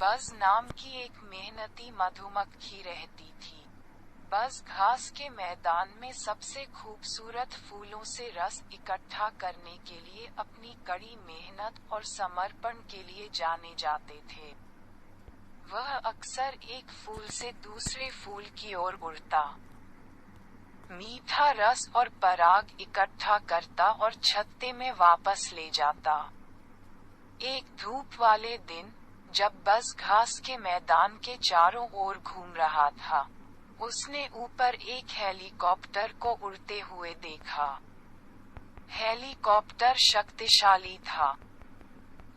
बज नाम की एक मेहनती मधुमक्खी रहती थी। बज घास के मैदान में सबसे खूबसूरत फूलों से रस इकट्ठा करने के लिए अपनी कड़ी मेहनत और समर्पण के लिए जाने जाते थे। वह अक्सर एक फूल से दूसरे फूल की ओर उड़ता, मीठा रस और पराग इकट्ठा करता और छत्ते में वापस ले जाता। एक धूप वाले दिन, जब बज घास के मैदान के चारों ओर घूम रहा था, उसने ऊपर एक हेलीकॉप्टर को उड़ते हुए देखा। हेलीकॉप्टर शक्तिशाली था।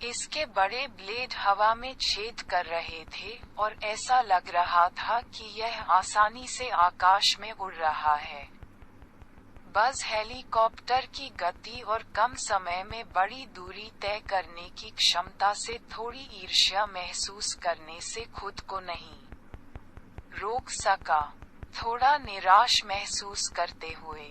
इसके बड़े ब्लेड हवा में छेद कर रहे थे और ऐसा लग रहा था कि यह आसानी से आकाश में उड़ रहा है। बज हेलीकॉप्टर की गति और कम समय में बड़ी दूरी तय करने की क्षमता से थोड़ी ईर्ष्या महसूस करने से खुद को नहीं रोक सका। थोड़ा निराश महसूस करते हुए,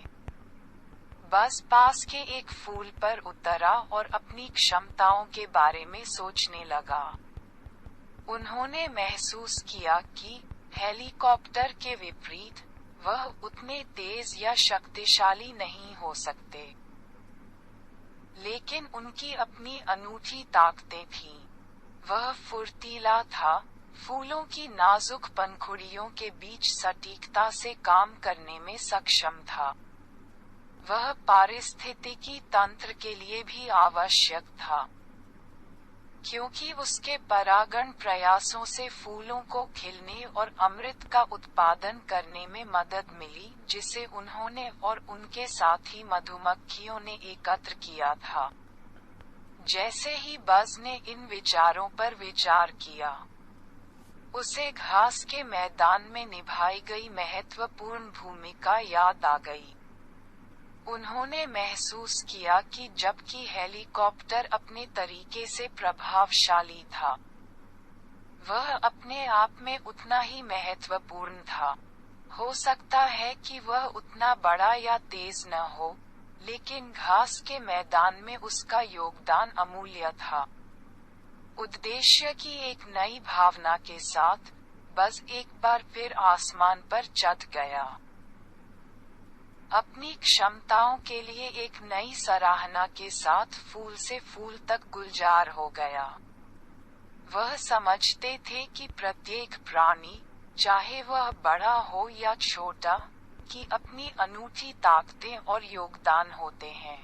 बज पास के एक फूल पर उतरा और अपनी क्षमताओं के बारे में सोचने लगा। उन्होंने महसूस किया कि हेलीकॉप्टर के विपरीत, वह उतने तेज या शक्तिशाली नहीं हो सकते। लेकिन उनकी अपनी अनूठी ताकतें थीं। वह फुर्तीला था, फूलों की नाजुक पंखुड़ियों के बीच सटीकता से काम करने में सक्षम था। वह पारिस्थितिकी तंत्र के लिए भी आवश्यक था, क्योंकि उसके परागण प्रयासों से फूलों को खिलने और अमृत का उत्पादन करने में मदद मिली, जिसे उन्होंने और उनके साथी मधुमक्खियों ने एकत्र किया था। जैसे ही बज ने इन विचारों पर विचार किया, उसे घास के मैदान में निभाई गई महत्वपूर्ण भूमिका याद आ गई। उन्होंने महसूस किया कि जबकि हेलीकॉप्टर अपने तरीके से प्रभावशाली था, वह अपने आप में उतना ही महत्वपूर्ण था। हो सकता है कि वह उतना बड़ा या तेज न हो, लेकिन घास के मैदान में उसका योगदान अमूल्य था। उद्देश्य की एक नई भावना के साथ, बज एक बार फिर आसमान पर चढ़ गया। अपनी क्षमताओं के लिए एक नई सराहना के साथ फूल से फूल तक गुलजार हो गया। वह समझते थे कि प्रत्येक प्राणी, चाहे वह बड़ा हो या छोटा, की अपनी अनूठी ताकतें और योगदान होते हैं।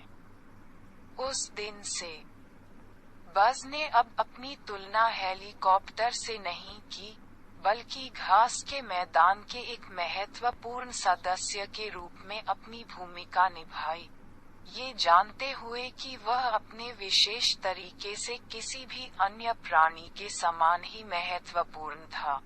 उस दिन से, बज ने अब अपनी तुलना हेलीकॉप्टर से नहीं की, बल्कि घास के मैदान के एक महत्वपूर्ण सदस्य के रूप में अपनी भूमिका निभाई, ये जानते हुए कि वह अपने विशेष तरीके से किसी भी अन्य प्राणी के समान ही महत्वपूर्ण था।